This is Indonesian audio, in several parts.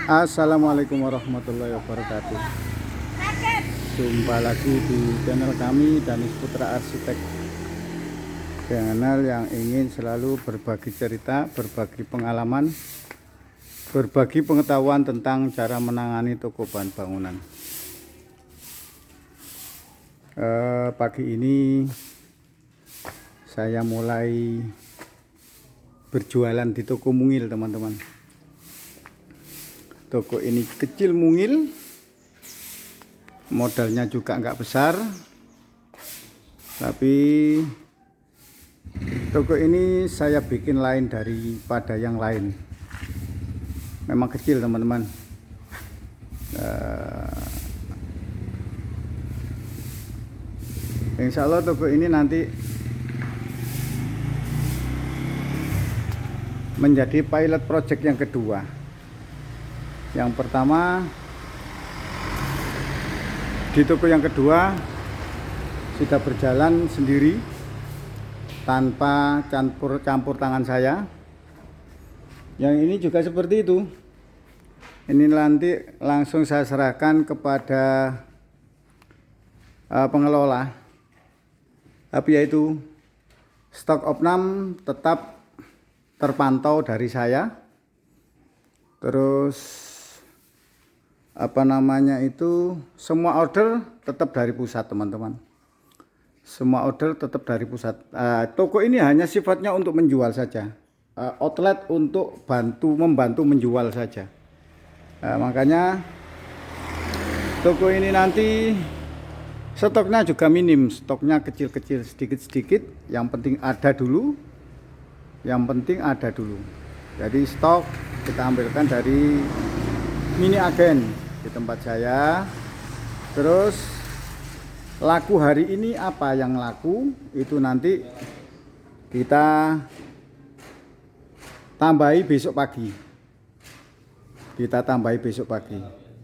Assalamualaikum warahmatullahi wabarakatuh. Jumpa lagi di channel kami, Danis Putra Arsitek. Channel yang ingin selalu berbagi cerita, berbagi pengalaman, berbagi pengetahuan tentang cara menangani toko bahan bangunan. Pagi ini saya mulai berjualan di toko mungil, teman-teman. Toko ini kecil mungil, modalnya juga nggak besar, tapi toko ini saya bikin lain daripada yang lain. Memang kecil, teman-teman. Insya Allah toko ini nanti menjadi pilot project yang kedua. Yang pertama, di toko yang kedua sudah berjalan sendiri tanpa campur tangan saya. Yang ini juga seperti itu. Ini nanti langsung saya serahkan kepada pengelola. Tapi yaitu stok opnam tetap terpantau dari saya. Terus semua order tetap dari pusat, teman-teman. Semua order tetap dari pusat. Toko ini hanya sifatnya untuk menjual saja, outlet untuk membantu menjual saja. Makanya toko ini nanti stoknya juga minim, stoknya kecil-kecil, sedikit-sedikit. Yang penting ada dulu. Jadi stok kita ambilkan dari mini agen di tempat saya. Terus laku hari ini apa yang laku itu nanti kita tambahi besok pagi.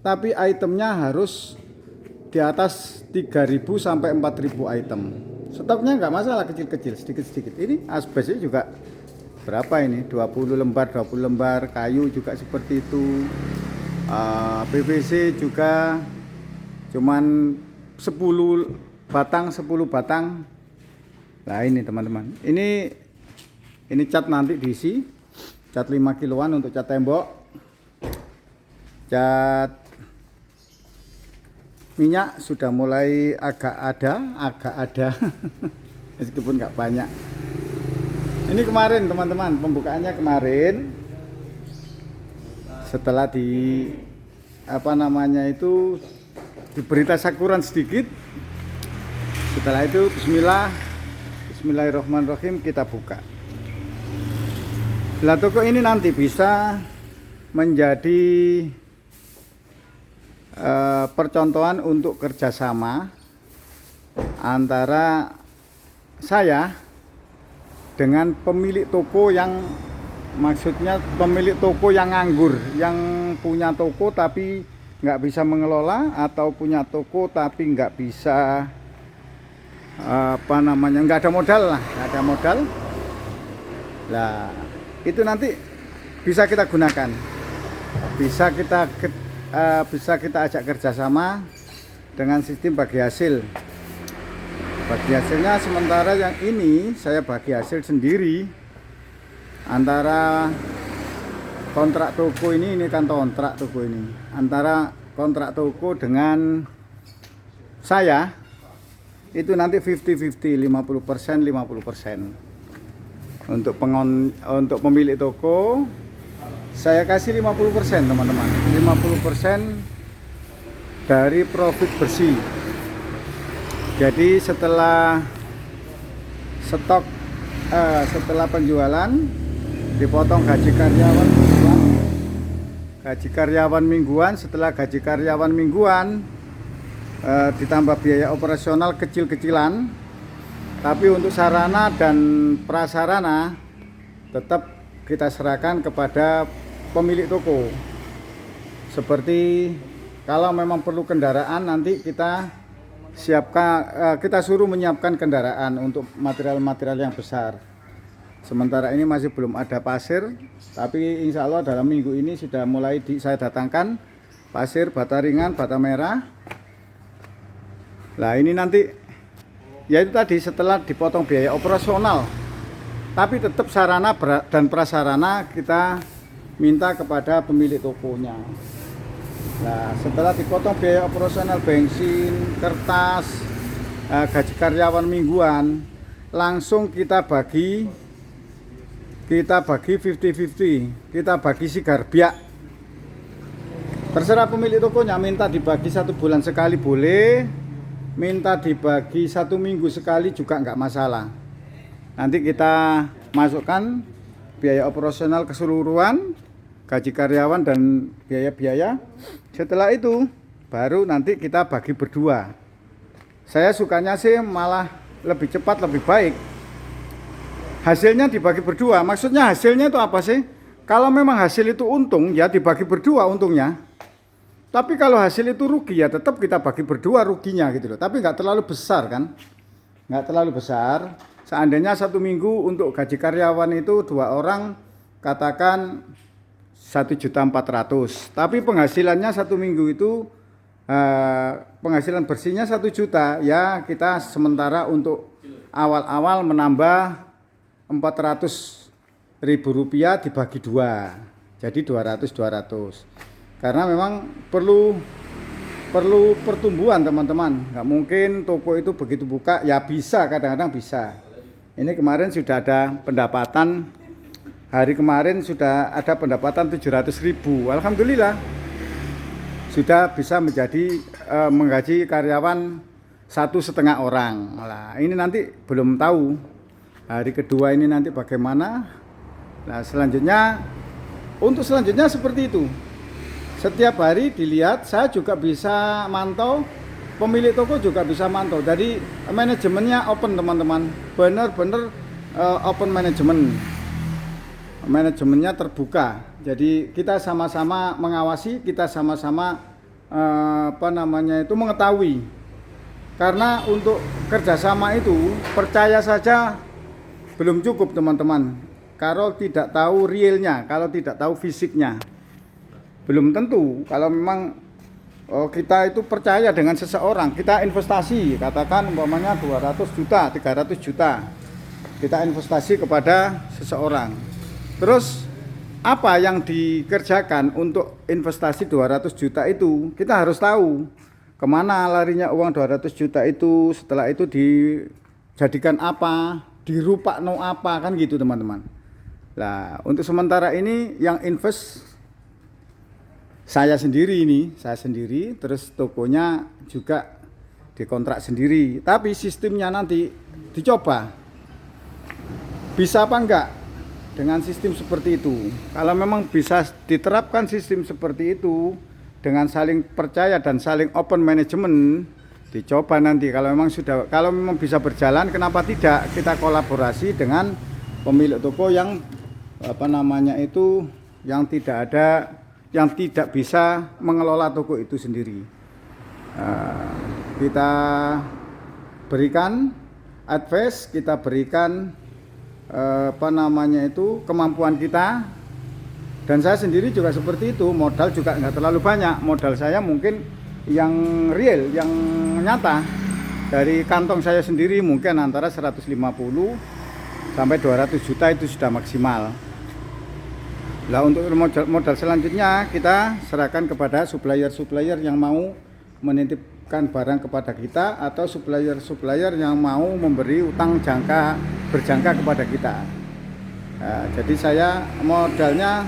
Tapi itemnya harus di atas 3.000 sampai 4.000 item. Stoknya nggak masalah, kecil-kecil, sedikit-sedikit. Ini asbesnya juga berapa ini? 20 lembar, kayu juga seperti itu. PVC juga cuman 10 batang. Nah ini, teman-teman, ini cat nanti diisi, cat 5 kiloan untuk cat tembok, cat minyak sudah mulai agak ada meskipun nggak banyak. Ini kemarin, teman-teman, pembukaannya kemarin. Setelah diberi tasyakuran sedikit. Setelah itu Bismillahirrahmanirrahim kita buka. Nah, toko ini nanti bisa menjadi percontohan untuk kerjasama antara saya dengan pemilik toko yang nganggur, yang punya toko tapi nggak bisa mengelola, atau punya toko tapi nggak bisa nggak ada modal. Nah, itu nanti bisa kita gunakan, bisa kita ajak kerjasama dengan sistem bagi hasil. Bagi hasilnya sementara yang ini saya bagi hasil sendiri. Antara kontrak toko ini kan kontrak toko ini, antara kontrak toko dengan saya itu nanti 50-50, 50%. Untuk pemilik toko saya kasih 50%, teman-teman. 50% dari profit bersih. Jadi setelah penjualan dipotong gaji karyawan mingguan. Setelah gaji karyawan mingguan ditambah biaya operasional kecil-kecilan, tapi untuk sarana dan prasarana tetap kita serahkan kepada pemilik toko. Seperti kalau memang perlu kendaraan, nanti kita suruh menyiapkan kendaraan untuk material-material yang besar. Sementara ini masih belum ada pasir, tapi insya Allah dalam minggu ini sudah mulai saya datangkan pasir, bata ringan, bata merah. Nah ini nanti, ya itu tadi setelah dipotong biaya operasional, tapi tetap sarana dan prasarana kita minta kepada pemilik tokonya. Nah setelah dipotong biaya operasional, bensin, kertas, gaji karyawan mingguan, langsung kita bagi 50-50, kita bagi sigar biak. Terserah pemilik tokonya, minta dibagi 1 bulan sekali boleh, minta dibagi 1 minggu sekali juga nggak masalah. Nanti kita masukkan biaya operasional keseluruhan, gaji karyawan dan biaya-biaya. Setelah itu baru nanti kita bagi berdua. Saya sukanya sih malah lebih cepat, lebih baik. Hasilnya dibagi berdua. Maksudnya hasilnya itu apa sih? Kalau memang hasil itu untung, ya dibagi berdua untungnya. Tapi kalau hasil itu rugi, ya tetap kita bagi berdua ruginya gitu loh. Tapi nggak terlalu besar kan? Nggak terlalu besar. Seandainya 1 minggu untuk gaji karyawan itu 2 orang, katakan 1.400.000. Tapi penghasilannya 1 minggu itu penghasilan bersihnya 1 juta. Ya kita sementara untuk awal-awal menambah 400.000 rupiah dibagi 2. Jadi 200. Karena memang perlu pertumbuhan teman-teman. Nggak mungkin toko itu begitu buka, ya bisa, kadang-kadang bisa. Ini kemarin sudah ada pendapatan, hari kemarin sudah ada pendapatan 700.000. Alhamdulillah sudah bisa menjadi menggaji karyawan 1,5 orang. Nah, ini nanti belum tahu hari kedua ini nanti bagaimana. Nah untuk selanjutnya seperti itu. Setiap hari dilihat, saya juga bisa mantau, pemilik toko juga bisa mantau. Jadi manajemennya open teman-teman, benar-benar open manajemen. Manajemennya terbuka. Jadi kita sama-sama mengawasi, kita sama-sama mengetahui. Karena untuk kerjasama itu percaya saja belum cukup teman-teman. Kalau tidak tahu realnya, kalau tidak tahu fisiknya. Belum tentu. Kalau memang kita itu percaya dengan seseorang, kita investasi, katakan umpamanya 200 juta, 300 juta, kita investasi kepada seseorang. Terus apa yang dikerjakan untuk investasi 200 juta itu, kita harus tahu kemana larinya uang 200 juta itu, setelah itu dijadikan apa, dirupakno apa, kan gitu teman-teman. Nah untuk sementara ini yang invest saya sendiri, terus tokonya juga dikontrak sendiri. Tapi sistemnya nanti dicoba, bisa apa enggak dengan sistem seperti itu. Kalau memang bisa diterapkan sistem seperti itu dengan saling percaya dan saling open management, dicoba nanti. Kalau memang bisa berjalan, kenapa tidak kita kolaborasi dengan pemilik toko yang yang tidak bisa mengelola toko itu sendiri. Kita berikan advice, kita berikan kemampuan kita. Dan saya sendiri juga seperti itu, modal juga nggak terlalu banyak. Modal saya mungkin yang real, yang nyata. Dari kantong saya sendiri mungkin antara 150 sampai 200 juta itu sudah maksimal. Nah untuk modal selanjutnya kita serahkan kepada supplier-supplier yang mau menitipkan barang kepada kita, atau supplier-supplier yang mau memberi utang berjangka kepada kita. Nah, jadi saya modalnya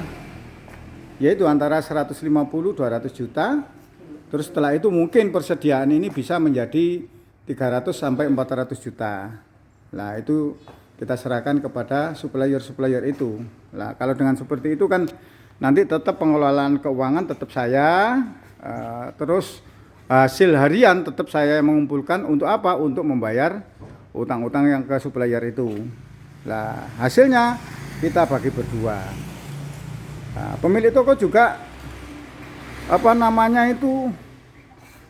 yaitu antara 150-200 juta. Terus setelah itu mungkin persediaan ini bisa menjadi 300 sampai 400 juta. Nah itu kita serahkan kepada supplier itu. Nah, kalau dengan seperti itu kan nanti tetap pengelolaan keuangan tetap saya, terus hasil harian tetap saya mengumpulkan untuk apa? Untuk membayar utang-utang yang ke supplier itu. Nah, hasilnya kita bagi berdua. Nah, pemilik toko juga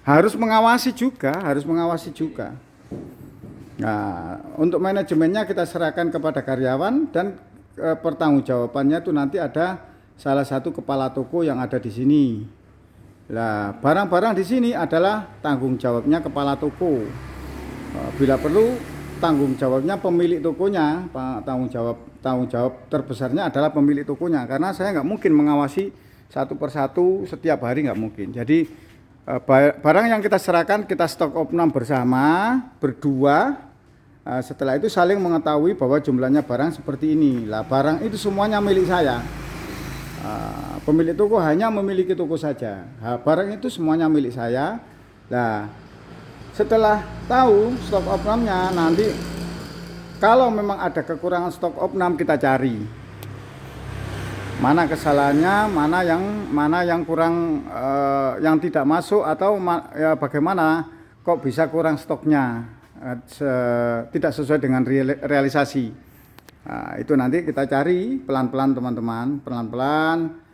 harus mengawasi juga. Nah, untuk manajemennya kita serahkan kepada karyawan dan pertanggungjawabannya itu nanti ada salah satu kepala toko yang ada di sini. Nah, barang-barang di sini adalah tanggung jawabnya kepala toko. Bila perlu tanggung jawabnya pemilik tokonya, tanggung jawab terbesarnya adalah pemilik tokonya, karena saya nggak mungkin mengawasi satu persatu setiap hari, nggak mungkin. Jadi barang yang kita serahkan kita stok opnam bersama berdua. Setelah itu saling mengetahui bahwa jumlahnya barang seperti ini. Lah barang itu semuanya milik saya. Pemilik toko hanya memiliki toko saja. Barang itu semuanya milik saya. Nah, setelah tahu stok opnamnya, nanti kalau memang ada kekurangan stok opnam kita cari mana kesalahannya, mana yang kurang, yang tidak masuk, atau ya bagaimana kok bisa kurang stoknya, tidak sesuai dengan realisasi. Nah, itu nanti kita cari pelan-pelan teman-teman, pelan-pelan.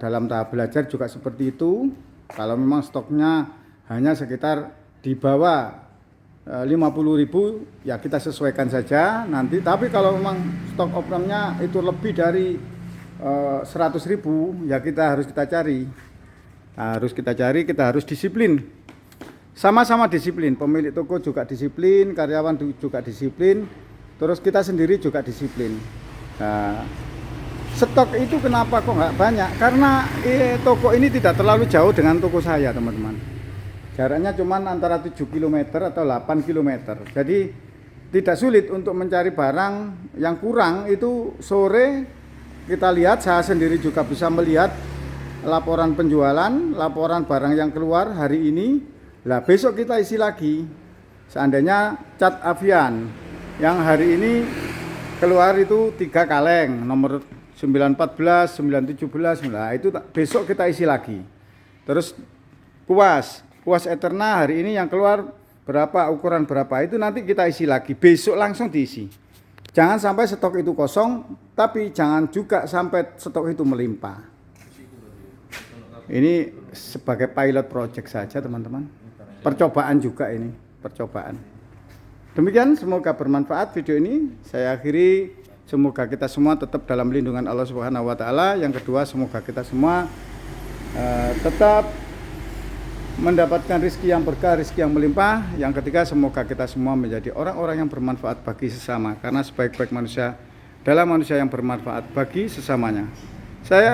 Dalam tahap belajar juga seperti itu. Kalau memang stoknya hanya sekitar di bawah 50.000, ya kita sesuaikan saja nanti. Tapi kalau memang stok opnamnya itu lebih dari 100.000, ya kita harus cari. Kita harus disiplin. Sama-sama disiplin, pemilik toko juga disiplin, karyawan juga disiplin, terus kita sendiri juga disiplin. Nah, stok itu kenapa kok nggak banyak? Karena toko ini tidak terlalu jauh dengan toko saya, teman-teman. Jaraknya cuma antara 7 km atau 8 km. Jadi tidak sulit untuk mencari barang yang kurang. Itu sore kita lihat, saya sendiri juga bisa melihat laporan penjualan, laporan barang yang keluar hari ini. Lah besok kita isi lagi. Seandainya cat Avian yang hari ini keluar itu 3 kaleng, nomor 914, 917, nah itu besok kita isi lagi. Terus Puas Eterna hari ini yang keluar berapa, ukuran berapa, itu nanti kita isi lagi. Besok langsung diisi. Jangan sampai stok itu kosong, tapi jangan juga sampai stok itu melimpah. Ini sebagai pilot project saja, teman-teman. Percobaan juga ini, percobaan. Demikian, semoga bermanfaat video ini. Saya akhiri, semoga kita semua tetap dalam lindungan Allah Subhanahu wa taala. Yang kedua, semoga kita semua tetap mendapatkan rezeki yang berkah, rezeki yang melimpah. Yang ketiga, semoga kita semua menjadi orang-orang yang bermanfaat bagi sesama, karena sebaik-baik manusia adalah manusia yang bermanfaat bagi sesamanya. Saya